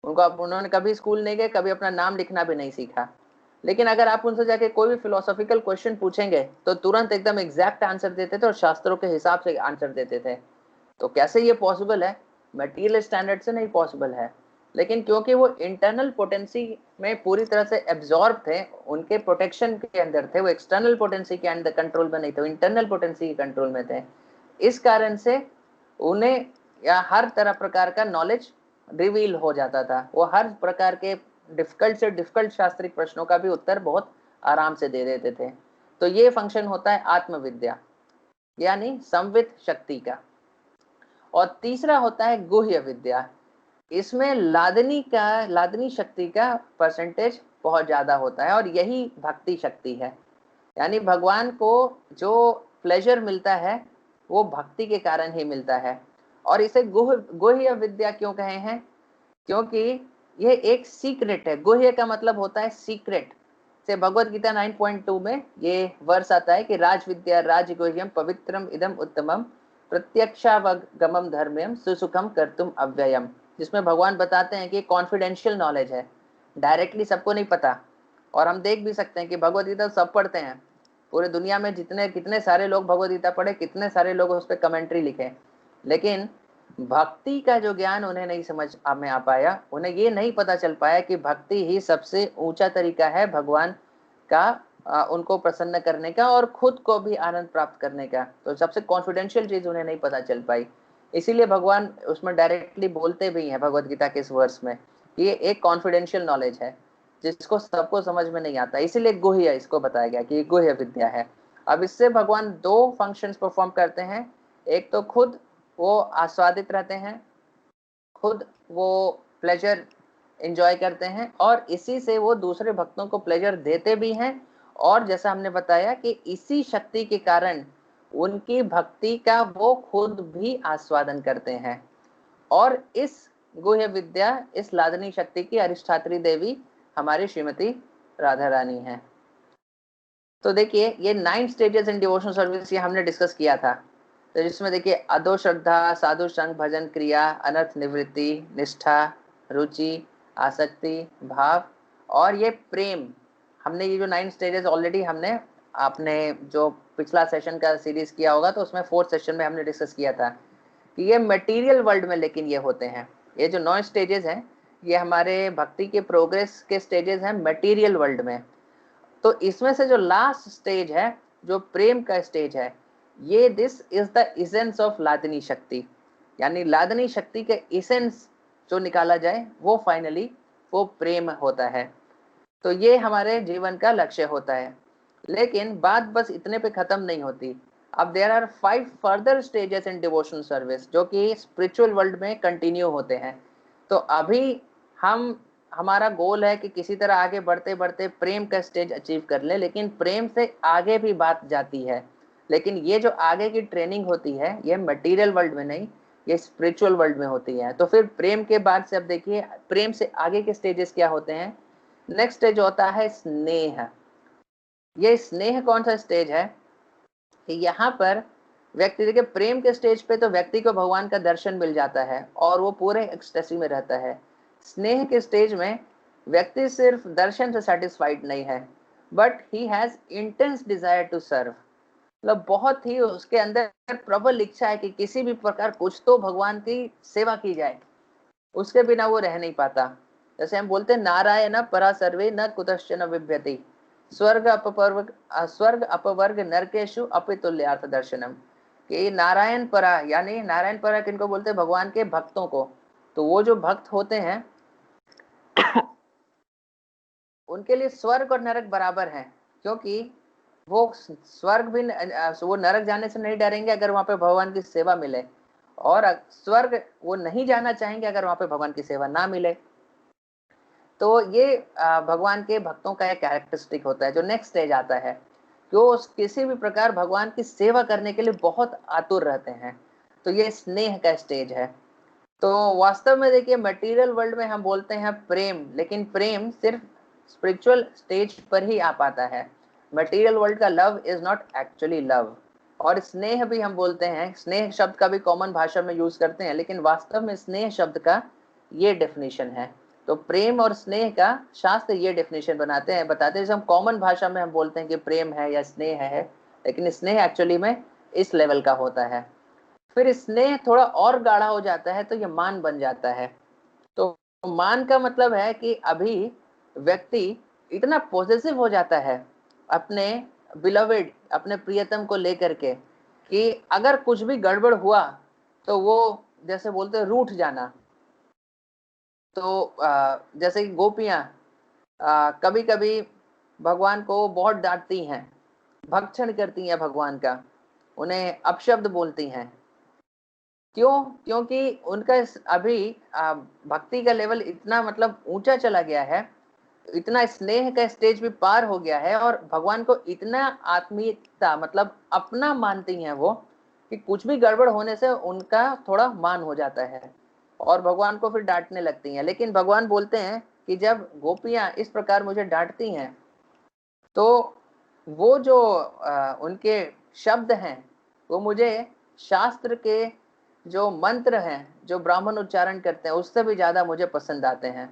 उन्होंने कभी स्कूल नहीं गए, कभी अपना नाम लिखना भी नहीं सीखा। लेकिन अगर आप उनसे जाके कोई भी फिलोसॉफिकल क्वेश्चन पूछेंगे तो तुरंत एकदम एग्जैक्ट आंसर देते थे और शास्त्रों के हिसाब से आंसर देते थे। तो कैसे ये पॉसिबल है? मटेरियल स्टैंडर्ड से नहीं पॉसिबल है। लेकिन क्योंकि वो इंटरनल पोटेंसी में पूरी तरह से एब्जॉर्ब थे, उनके प्रोटेक्शन के अंदर थे, वो एक्सटर्नल पोटेंसी के अंदर कंट्रोल में नहीं थे, इंटरनल पोटेंसी के कंट्रोल में थे। इस कारण से उन्हें या हर तरह प्रकार का नॉलेज रिवील हो जाता था। वो हर प्रकार के डिफिकल्ट से डिफिकल्ट शास्त्रिक प्रश्नों का भी उत्तर बहुत आराम से दे देते थे। तो ये फंक्शन होता है आत्मविद्या यानी संवित शक्ति का। और तीसरा होता है गुह्य विद्या। इसमें लादनी शक्ति का परसेंटेज बहुत ज्यादा होता है, और यही भक्ति शक्ति है। यानी भगवान को जो प्लेजर मिलता है वो भक्ति के कारण ही मिलता है। और इसे गुह्य विद्या क्यों कहे हैं? क्योंकि यह एक सीक्रेट है। गुह्य का मतलब होता है सीक्रेट। से भगवत गीता 9.2 में ये वर्ष आता है कि राज विद्या राज गुह्यम पवित्रम इदम उत्तमम प्रत्यक्षावगमम धर्म्यम सुसुखम कर्तुम अव्ययम, जिसमें भगवान बताते हैं कि कॉन्फिडेंशियल नॉलेज है, डायरेक्टली सबको नहीं पता। और हम देख भी सकते हैं कि भगवत गीता सब पढ़ते हैं, पूरे दुनिया में जितने कितने सारे लोग भगवत गीता पढ़े, कितने सारे लोग उस पर कमेंट्री लिखे, लेकिन भक्ति का जो ज्ञान उन्हें नहीं समझ में आ पाया। उन्हें ये नहीं पता चल पाया कि भक्ति ही सबसे ऊंचा तरीका है भगवान का उनको प्रसन्न करने का और खुद को भी आनंद प्राप्त करने का। तो सबसे कॉन्फिडेंशियल चीज उन्हें नहीं पता चल पाई। इसीलिए भगवान उसमें डायरेक्टली बोलते भी हैं भगवत गीता के इस वर्ष में, ये एक कॉन्फिडेंशियल नॉलेज है जिसको सबको समझ में नहीं आता। इसीलिए गुह्य इसको बताया गया कि गुह्य विद्या है। अब इससे भगवान दो फंक्शंस परफॉर्म करते हैं। एक तो खुद वो आस्वादित रहते हैं, खुद वो प्लेजर एंजॉय करते हैं, और इसी से वो दूसरे भक्तों को प्लेजर देते भी हैं। और जैसा हमने बताया कि इसी शक्ति के कारण उनकी भक्ति का वो खुद भी आस्वादन करते हैं। और इस गुह्य विद्या, इस लादनी शक्ति की अधिष्ठात्री देवी हमारी श्रीमती राधा रानी है। तो देखिए ये 9 स्टेजेस इन डिवोशनल सर्विस ये हमने डिस्कस किया था। तो जिसमें देखिए अदो श्रद्धा, साधु संग, भजन क्रिया, अनर्थ निवृत्ति, निष्ठा, रुचि, आसक्ति, भाव और ये प्रेम। हमने ये जो 9 स्टेजेस ऑलरेडी हमने आपने जो पिछला सेशन का सीरीज किया होगा तो उसमें 4th सेशन में हमने डिस्कस किया था कि ये मटेरियल वर्ल्ड में लेकिन ये होते हैं। ये जो 9 स्टेजेस हैं ये हमारे भक्ति के प्रोग्रेस के स्टेजेस हैं मटेरियल वर्ल्ड में। तो इसमें से जो लास्ट स्टेज है, जो प्रेम का स्टेज है, ये this is the essence of hladini shakti. यानी लादनी शक्ति के इसेंस जो निकाला जाए वो फाइनली वो प्रेम होता है। तो ये हमारे जीवन का लक्ष्य होता है। लेकिन बात बस इतने पे खत्म नहीं होती। अब there are 5 further stages in devotional service जो कि स्पिरिचुअल वर्ल्ड में कंटिन्यू होते हैं। तो अभी हमारा गोल है कि किसी तरह आगे बढ़ते बढ़ते प्रेम का स्टेज अचीव कर ले, लेकिन प्रेम से आगे भी बात जाती है। लेकिन ये जो आगे की ट्रेनिंग होती है ये मटेरियल वर्ल्ड में नहीं, ये स्पिरिचुअल वर्ल्ड में होती है। तो फिर प्रेम के बाद से अब देखिए प्रेम से आगे के स्टेजेस क्या होते हैं। नेक्स्ट स्टेज होता है स्नेह। ये स्नेह कौन सा स्टेज है कि यहाँ पर व्यक्ति, देखिए प्रेम के स्टेज पे तो व्यक्ति को भगवान का दर्शन मिल जाता है और वो पूरे एक्सटेसी में रहता है। स्नेह के स्टेज में व्यक्ति सिर्फ दर्शन से सेटिस्फाइड नहीं है, but he has intense desire to serve. मतलब बहुत ही उसके अंदर प्रबल इच्छा है कि किसी भी प्रकार कुछ तो भगवान की सेवा की जाए, उसके बिना वो रह नहीं पाता। जैसे हम बोलते हैं नारायण परा सर्वे न कुतश्चन विभ्यति, स्वर्ग अपवर्ग नरकेशु अपितुल्यार्थ दर्शनम। कि नारायण परा, यानी नारायण परा किनको बोलते हैं? भगवान के भक्तों को। तो वो जो भक्त होते हैं उनके लिए स्वर्ग और नरक बराबर हैं, क्योंकि वो स्वर्ग भी वो नरक जाने से नहीं डरेंगे अगर वहां पे भगवान की सेवा मिले, और स्वर्ग वो नहीं जाना चाहेंगे अगर वहां पे भगवान की सेवा ना मिले। तो ये भगवान के भक्तों का एक कैरेक्टरिस्टिक होता है। जो नेक्स्ट स्टेज आता है, जो किसी भी प्रकार भगवान की सेवा करने के लिए बहुत आतुर रहते हैं, तो ये स्नेह का स्टेज है। तो वास्तव में देखिए, मटेरियल वर्ल्ड में हम बोलते हैं प्रेम, लेकिन प्रेम सिर्फ स्पिरिचुअल स्टेज पर ही आ पाता है। मटेरियल वर्ल्ड का love is not actually love. और स्नेह भी हम बोलते हैं, स्नेह शब्द का भी कॉमन भाषा में यूज करते हैं, लेकिन वास्तव में स्नेह शब्द का ये डेफिनेशन है। तो प्रेम और स्नेह का शास्त्र ये डेफिनेशन बताते हैं। जैसे हम कॉमन भाषा में हम बोलते हैं कि प्रेम है या स्नेह है, लेकिन स्नेह एक्चुअली में इस लेवल का होता है। फिर स्नेह थोड़ा और गाढ़ा हो जाता है तो ये मान बन जाता है। तो मान का मतलब है कि अभी व्यक्ति इतना पॉजिटिव हो जाता है अपने बिलवेड, अपने प्रियतम को लेकर के, कि अगर कुछ भी गड़बड़ हुआ तो वो जैसे बोलते हैं रूठ जाना। तो जैसे कि गोपियां कभी कभी भगवान को बहुत डांटती हैं, भक्षण करती हैं भगवान का, उन्हें अपशब्द बोलती हैं। क्यों? क्योंकि उनका अभी भक्ति का लेवल इतना मतलब ऊंचा चला गया है, इतना स्नेह का स्टेज भी पार हो गया है, और भगवान को इतना आत्मीयता मतलब अपना मानती हैं वो, कि कुछ भी गड़बड़ होने से उनका थोड़ा मान हो जाता है और भगवान को फिर डांटने लगती हैं। लेकिन भगवान बोलते हैं कि जब गोपियां इस प्रकार मुझे डांटती हैं, तो वो जो उनके शब्द हैं वो मुझे शास्त्र के जो मंत्र हैं जो ब्राह्मण उच्चारण करते हैं उससे भी ज्यादा मुझे पसंद आते हैं।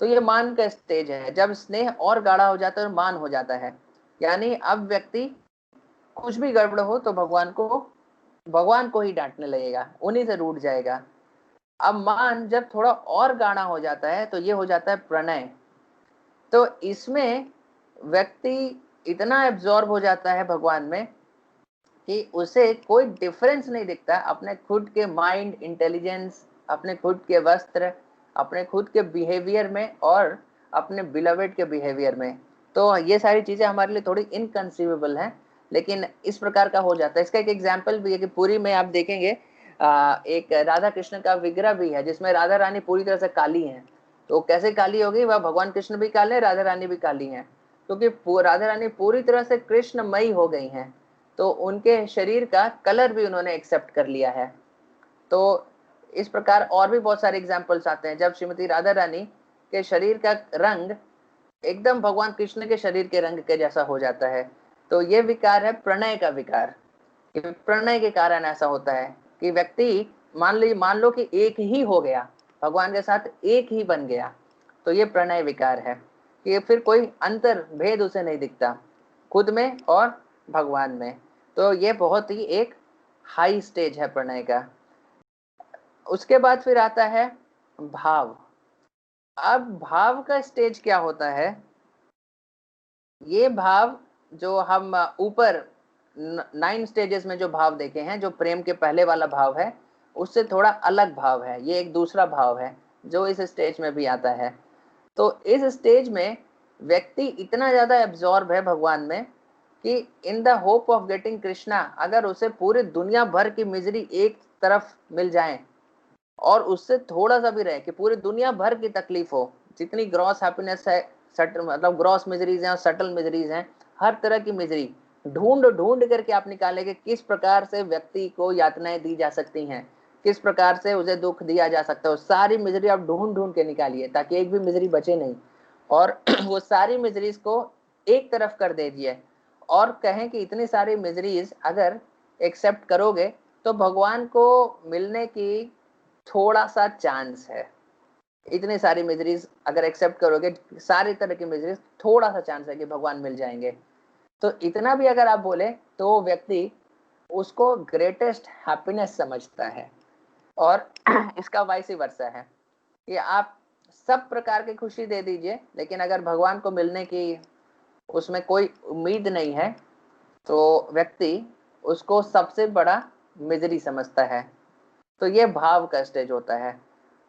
तो ये मान का स्टेज है, जब स्नेह और गाढ़ा हो जाता है और मान हो जाता है, यानी अब व्यक्ति कुछ भी गड़बड़ हो तो भगवान को ही डांटने लगेगा, उन्हीं से रूठ जाएगा। अब मान जब थोड़ा और गाढ़ा हो जाता है तो ये हो जाता है प्रणय। तो इसमें व्यक्ति इतना एब्जॉर्ब हो जाता है भगवान में कि उसे कोई डिफरेंस नहीं दिखता अपने खुद के माइंड इंटेलिजेंस, अपने खुद के वस्त्र, अपने खुद के बिहेवियर में और अपने बिलवेड के बिहेवियर में। तो ये सारी चीजें हमारे लिए थोड़ी इनकंसीवेबल हैं, लेकिन इस प्रकार का हो जाता है। इसका एक एग्जाम्पल भी है कि पुरी में आप देखेंगे एक राधा कृष्ण का विग्रह भी है जिसमें राधा रानी पूरी तरह से काली हैं। तो कैसे काली होगी? वह भगवान कृष्ण भी काले, राधा रानी भी काली हैं, क्योंकि राधा रानी पूरी तरह से कृष्णमयी हो गई हैं, तो उनके शरीर का कलर भी उन्होंने एक्सेप्ट कर लिया है। तो इस प्रकार और भी बहुत सारे एग्जाम्पल्स आते हैं जब श्रीमती राधा रानी के शरीर का रंग एकदम भगवान कृष्ण के शरीर के रंग के जैसा हो जाता है। तो ये विकार है प्रणय का विकार। प्रणय के कारण ऐसा होता है कि व्यक्ति मान लो कि एक ही हो गया, भगवान के साथ एक ही बन गया, तो ये प्रणय विकार है कि फिर कोई अंतर भेद उसे नहीं दिखता खुद में और भगवान में। तो ये बहुत ही एक हाई स्टेज है प्रणय का। उसके बाद फिर आता है भाव। अब भाव का स्टेज क्या होता है? ये भाव जो हम ऊपर 9 स्टेजेस में जो भाव देखे हैं, जो प्रेम के पहले वाला भाव है उससे थोड़ा अलग भाव है, ये एक दूसरा भाव है जो इस स्टेज में भी आता है। तो इस स्टेज में व्यक्ति इतना ज्यादा एब्जॉर्ब है भगवान में कि in the hope of getting Krishna, अगर उसे पूरी दुनिया भर की मिजरी एक तरफ मिल जाए और उससे थोड़ा सा भी रहे कि पूरी दुनिया भर की तकलीफ हो, जितनी ग्रॉस हैप्पीनेस है, मतलब ग्रॉस मिजरीज हैं और सटल मिजरीज हैं, हर तरह की मिजरी ढूंढ ढूंढ करके आप निकालेंगे किस प्रकार से व्यक्ति को यातनाएं दी जा सकती हैं, किस प्रकार से उसे दुख दिया जा सकता है, सारी मिजरी आप ढूंढ ढूंढ के निकालिए ताकि एक भी मिजरी बचे नहीं। और वो सारी मिजरीज को एक तरफ कर दीजिए और कहें कि इतनी सारी मिजरीज अगर एक्सेप्ट करोगे तो भगवान को मिलने की थोड़ा सा चांस है। इतनी सारी मिजरीज अगर एक्सेप्ट करोगे, सारी तरह की मिजरीज, थोड़ा सा चांस है कि भगवान मिल जाएंगे। तो इतना भी अगर आप बोले तो व्यक्ति उसको ग्रेटेस्ट हैप्पीनेस समझता है। और इसका वाइस वर्सा है कि आप सब प्रकार की खुशी दे दीजिए, लेकिन अगर भगवान को मिलने की उसमें कोई उम्मीद नहीं है तो व्यक्ति उसको सबसे बड़ा मिजरी समझता है। तो ये भाव का स्टेज होता है।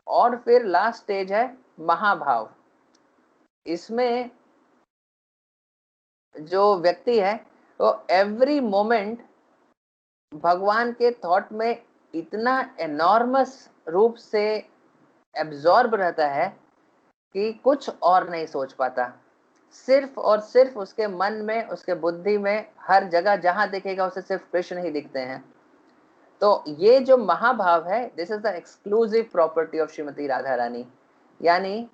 और फिर लास्ट स्टेज है महाभाव। इसमें जो व्यक्ति है वो एवरी मोमेंट भगवान के थॉट में इतना एनॉर्मस रूप से एब्जॉर्ब रहता है कि कुछ और नहीं सोच पाता। सिर्फ और सिर्फ उसके मन में, उसके बुद्धि में, हर जगह जहां देखेगा उसे सिर्फ कृष्ण ही दिखते हैं। तो ये जो महाभाव है, this is the exclusive property of Shrimati Radha Rani. यानी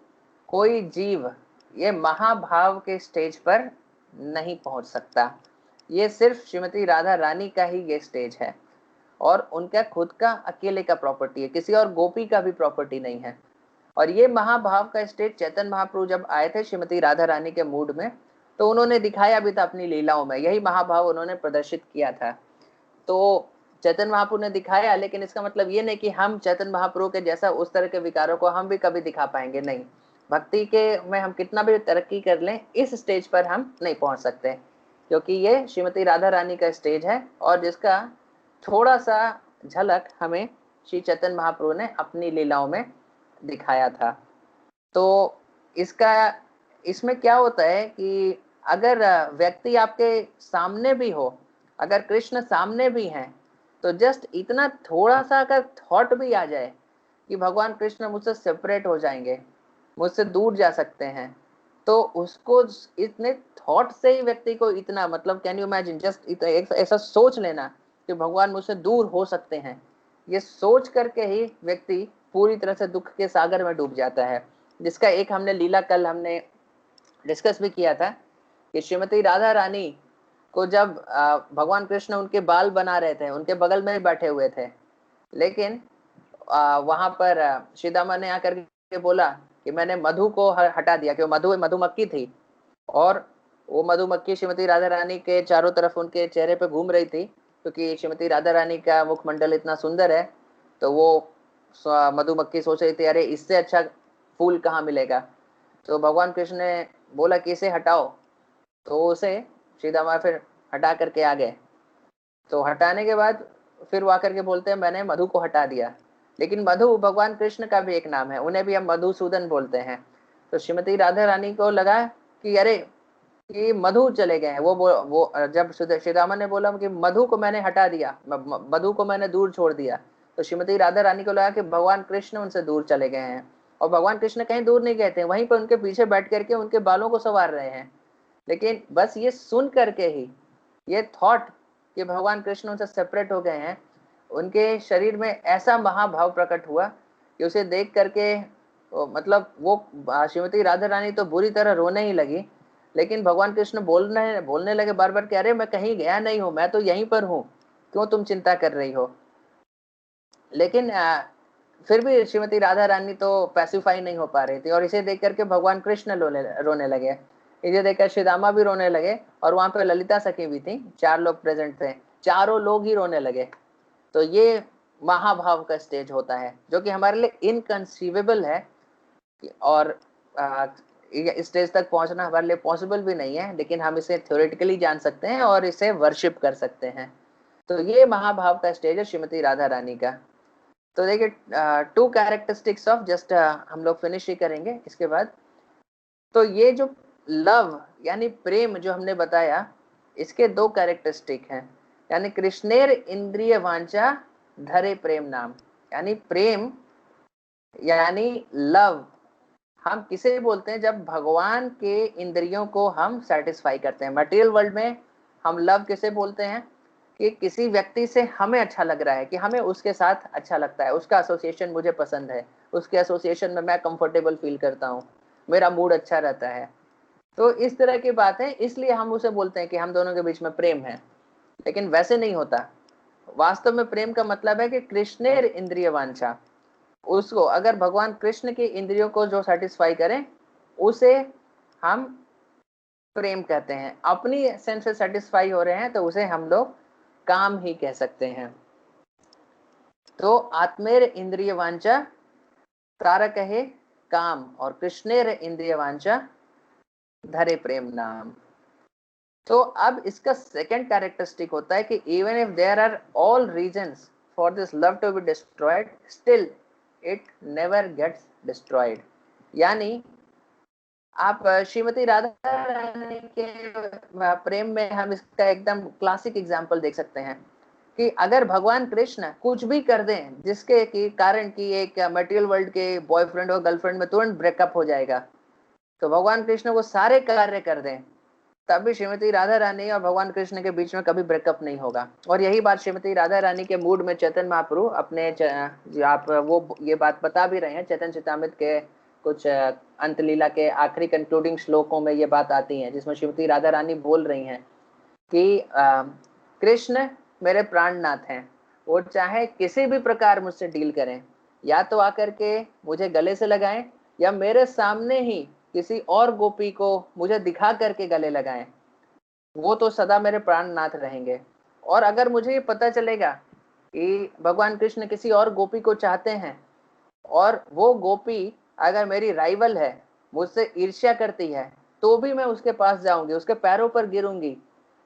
कोई जीव ये महाभाव के स्टेज पर नहीं पहुंच सकता। ये सिर्फ श्रीमती राधा रानी का ही ये स्टेज है और उनका खुद का अकेले का प्रॉपर्टी है, किसी और गोपी का भी प्रॉपर्टी नहीं है। और ये महाभाव का स्टेज चैतन्य महाप्रभु जब आए थे श्रीमती राधा रानी के मूड में, तो उन्होंने दिखाया भी था अपनी लीलाओं में, यही महाभाव उन्होंने प्रदर्शित किया था। तो चैतन्य महाप्रभु ने दिखाया, लेकिन इसका मतलब ये नहीं कि हम चैतन्य महाप्रभु के जैसा उस तरह के विकारों को हम भी कभी दिखा पाएंगे, नहीं। भक्ति के में हम कितना भी तरक्की कर लें, इस स्टेज पर हम नहीं पहुंच सकते, क्योंकि ये श्रीमती राधा रानी का स्टेज है और जिसका थोड़ा सा झलक हमें श्री चैतन्य महाप्रभु ने अपनी लीलाओं में दिखाया था। तो इसमें क्या होता है कि अगर व्यक्ति आपके सामने भी हो, अगर कृष्ण सामने भी हैं, तो जस्ट इतना थोड़ा सा अगर थॉट भी आ जाए कि भगवान कृष्ण मुझसे सेपरेट हो जाएंगे, मुझसे दूर जा सकते हैं, तो उसको इतने थॉट से ही व्यक्ति को इतना, मतलब कैन यू इमेजिन, जस्ट ऐसा सोच लेना कि भगवान मुझसे दूर हो सकते हैं, ये सोच करके ही व्यक्ति पूरी तरह से दुख के सागर में डूब जाता है। जिसका एक हमने लीला कल हमने डिस्कस भी किया था कि श्रीमती राधा रानी को जब भगवान कृष्ण उनके बाल बना रहे थे, उनके बगल में ही बैठे हुए थे, लेकिन वहां पर श्री दामा ने आकर के बोला कि मैंने मधु को हटा दिया, क्योंकि मधुमक्खी थी और वो मधुमक्खी श्रीमती राधा रानी के चारों तरफ उनके चेहरे पे घूम रही थी, क्योंकि श्रीमती राधा रानी का मुखमंडल इतना सुंदर है। तो वो मधुमक्खी सोच रही थी, अरे इससे अच्छा फूल कहाँ मिलेगा। तो भगवान कृष्ण ने बोला कि इसे हटाओ, तो उसे श्री दामा फिर हटा करके आ गए। तो हटाने के बाद फिर वो आकर के बोलते हैं मैंने मधु को हटा दिया, लेकिन मधु भगवान कृष्ण का भी एक नाम है, उन्हें भी हम मधुसूदन बोलते हैं। तो श्रीमती राधा रानी को लगा कि अरे कि मधु चले गए हैं। वो जब श्री दामा ने बोला कि मधु को मैंने हटा दिया, मधु को मैंने दूर छोड़ दिया, तो श्रीमती राधा रानी को लगा कि भगवान कृष्ण उनसे दूर चले गए हैं। और भगवान कृष्ण कहीं दूर नहीं गए थे, वहीं पर उनके पीछे बैठ करके उनके बालों को संवार रहे हैं। लेकिन बस ये सुन करके ही, ये थॉट कि भगवान कृष्ण उनसे सेपरेट हो गए हैं, उनके शरीर में ऐसा महाभाव प्रकट हुआ कि उसे देख करके मतलब वो श्रीमती राधा रानी तो बुरी तरह रोने ही लगी। लेकिन भगवान कृष्ण बोलने लगे बार बार कि अरे मैं कहीं गया नहीं हूँ, मैं तो यहीं पर हूँ, क्यों तुम चिंता कर रही हो। लेकिन फिर भी श्रीमती राधा रानी तो पैसिफाई नहीं हो पा रही थी और इसे देख करके भगवान कृष्ण रोने लगे। इसे देखकर श्री दामा भी रोने लगे और वहां पे ललिता सखी भी थी, 4 लोग प्रेजेंट थे, चारों लोग ही रोने लगे। तो ये महाभाव का स्टेज होता है जो कि हमारे लिए इनकंसीवेबल है और इस स्टेज तक पहुंचना हमारे लिए पॉसिबल भी नहीं है, लेकिन हम इसे थ्योरेटिकली जान सकते हैं और इसे वर्शिप कर सकते हैं। तो ये महाभाव का स्टेज है श्रीमती राधा रानी का। तो देखिए 2 कैरेक्टरिस्टिक्स ऑफ, जस्ट हम लोग फिनिश ही करेंगे इसके बाद। तो ये जो लव यानी प्रेम जो हमने बताया, इसके 2 कैरेक्टरिस्टिक हैं, यानी कृष्णेर इंद्रिय वांछा धरे प्रेम नाम। यानी प्रेम यानी लव हम किसे बोलते हैं, जब भगवान के इंद्रियों को हम सेटिस्फाई करते हैं। मटेरियल वर्ल्ड में हम लव किसे बोलते हैं कि किसी व्यक्ति से हमें अच्छा लग रहा है, कि हमें उसके साथ अच्छा लगता है, उसका एसोसिएशन मुझे पसंद है, उसके एसोसिएशन में मैं कंफर्टेबल फील करता हूँ, मेरा मूड अच्छा रहता है। तो इस तरह की बात है, इसलिए हम उसे बोलते हैं कि हम दोनों के बीच में प्रेम है। लेकिन वैसे नहीं होता। वास्तव में प्रेम का मतलब है कि कृष्णेर इंद्रिय वांछा, उसको अगर भगवान कृष्ण की इंद्रियों को जो सेटिस्फाई करें उसे हम प्रेम कहते हैं। अपनी सेंस से सेटिस्फाई हो रहे हैं तो उसे हम लोग काम ही कह सकते हैं। तो आत्मेर इंद्रिय वांछा तारक है काम, और कृष्णेर इंद्रिय वांछा धरे प्रेम नाम। तो अब इसका सेकंड कैरेक्टरिस्टिक होता है कि even if there are all reasons for this love to be destroyed, still it never gets destroyed. यानी आप श्रीमती राधा रानी के प्रेम में हम इसका एकदम क्लासिक एग्जाम्पल देख सकते हैं कि अगर भगवान कृष्ण कुछ भी कर दें जिसके की कारण की एक मटेरियल वर्ल्ड के बॉयफ्रेंड और गर्लफ्रेंड में तुरंत ब्रेकअप हो जाएगा, तो भगवान कृष्ण वो सारे कार्य कर दें, तभी श्रीमती राधा रानी और भगवान कृष्ण के बीच में कभी ब्रेकअप नहीं होगा। और यही बात श्रीमती राधा रानी के मूड में चैतन्य महाप्रभु अपने आप वो ये बात बता भी रहे हैं। चैतन्य चरितामृत के कुछ अंत लीला के आखिरी कंक्लूडिंग श्लोकों में ये बात आती है, जिसमें श्रीमती राधा रानी बोल रही हैं कि कृष्ण मेरे प्राणनाथ हैं, वो चाहे किसी भी प्रकार मुझसे डील करें, या तो आकर के मुझे गले से लगाएं या मेरे सामने ही किसी और गोपी को मुझे दिखा करके गले लगाएं, वो तो सदा मेरे प्राणनाथ रहेंगे। और अगर मुझे ये पता चलेगा कि भगवान कृष्ण किसी और गोपी को चाहते हैं और वो गोपी अगर मेरी राइवल है, मुझसे ईर्ष्या करती है, तो भी मैं उसके पास जाऊंगी, उसके पैरों पर गिरूंगी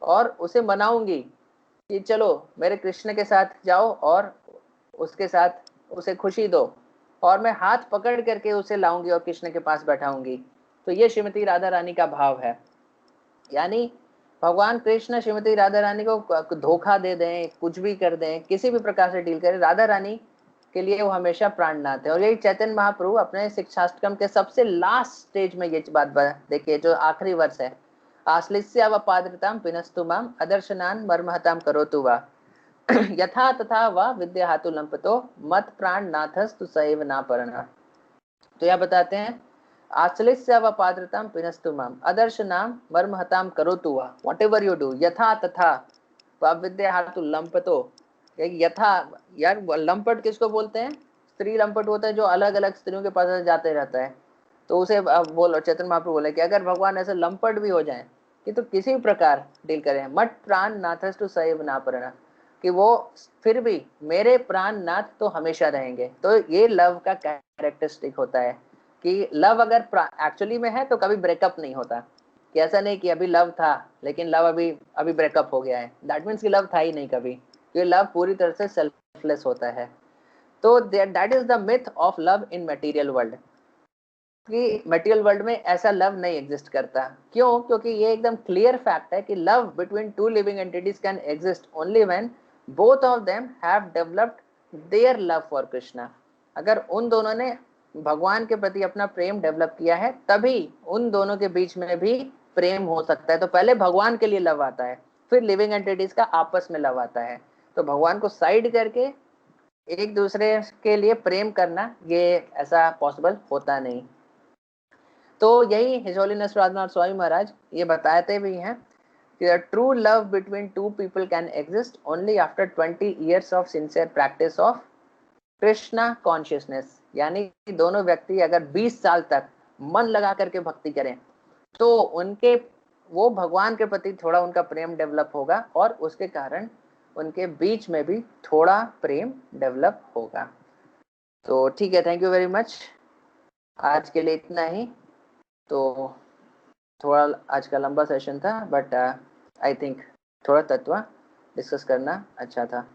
और उसे मनाऊंगी कि चलो मेरे कृष्ण के साथ जाओ और उसके साथ उसे खुशी दो, और मैं हाथ पकड़ करके उसे लाऊंगी और कृष्ण के पास बैठाऊंगी। तो ये श्रीमती राधा रानी का भाव है। यानी भगवान कृष्ण श्रीमती राधा रानी को धोखा दे दें, कुछ भी कर दें, किसी भी प्रकार से डील करें, राधा रानी के लिए वो हमेशा प्राणनाथ है। और यही चैतन्य महाप्रभु अपने शिक्षाष्टकम के सबसे लास्ट स्टेज में ये बात देखिए, जो आखिरी वर्ष है, आश्लिष्यावपाद्रतां पिनस्तु माम अदर्शनान् मर्महतां करोतु वा यथा तथा वा विद्याहातु लंपतो मत प्राण नाथस्तु सैव नापरणः। तो यह बताते हैं आश्लिष्यावपाद्रतां पिनस्तु माम अदर्शनां मर्महतां करोतु वा, व्हाटएवर यू डू यथा तथा वा विद्याहातु लंपतो। यथा, यार लंपट किसको बोलते हैं? स्त्री लंपट होता है जो अलग अलग स्त्रियों के पास जाते रहता है। तो उसे बोलो, चैतन्य महाप्रभु बोले कि अगर भगवान ऐसे लंपट भी हो जाए कि तो किसी भी प्रकार डील करें, मट प्राण नाथस्तु सैव नापरणः, कि वो फिर भी मेरे प्राण नाथ तो हमेशा रहेंगे। तो ये लव का कैरेक्टरिस्टिक होता है कि लव अगर एक्चुअली में है तो कभी ब्रेकअप नहीं होता, कि ऐसा नहीं कि अभी लव था लेकिन लव अभी ब्रेकअप हो गया है, दैट मीन्स कि लव था ही नहीं कभी। ये लव पूरी तरह से सेल्फलेस होता है। तो that is the myth of love in material world, कि मटेरियल वर्ल्ड में ऐसा लव नहीं एग्जिस्ट करता। क्यों? क्योंकि ये एकदम क्लियर फैक्ट है कि love between two living entities can exist only when both of them have developed their love for Krishna. अगर उन दोनों ने भगवान के प्रति अपना प्रेम डेवलप किया है, तभी उन दोनों के बीच में भी प्रेम हो सकता है। तो पहले भगवान के लिए लव आता है, फिर लिविंग एंटिटीज का आपस में लव आता है। तो भगवान को साइड करके एक दूसरे के लिए प्रेम करना, ये ऐसा पॉसिबल होता नहीं। तो यही हिज होलीनेस राजनाथ स्वामी महाराज ये बताते भी हैं कि true love between two people can exist only after 20 years of sincere practice of Krishna consciousness. यानी दोनों व्यक्ति अगर 20 साल तक मन लगा करके भक्ति करें तो उनके वो भगवान के प्रति थोड़ा उनका प्रेम डेवलप होगा और उसके कारण उनके बीच में भी थोड़ा प्रेम डेवलप होगा। तो ठीक है, थैंक यू वेरी मच, आज के लिए इतना ही। तो थोड़ा आज का लंबा सेशन था, बट आई थिंक थोड़ा तत्व डिस्कस करना अच्छा था।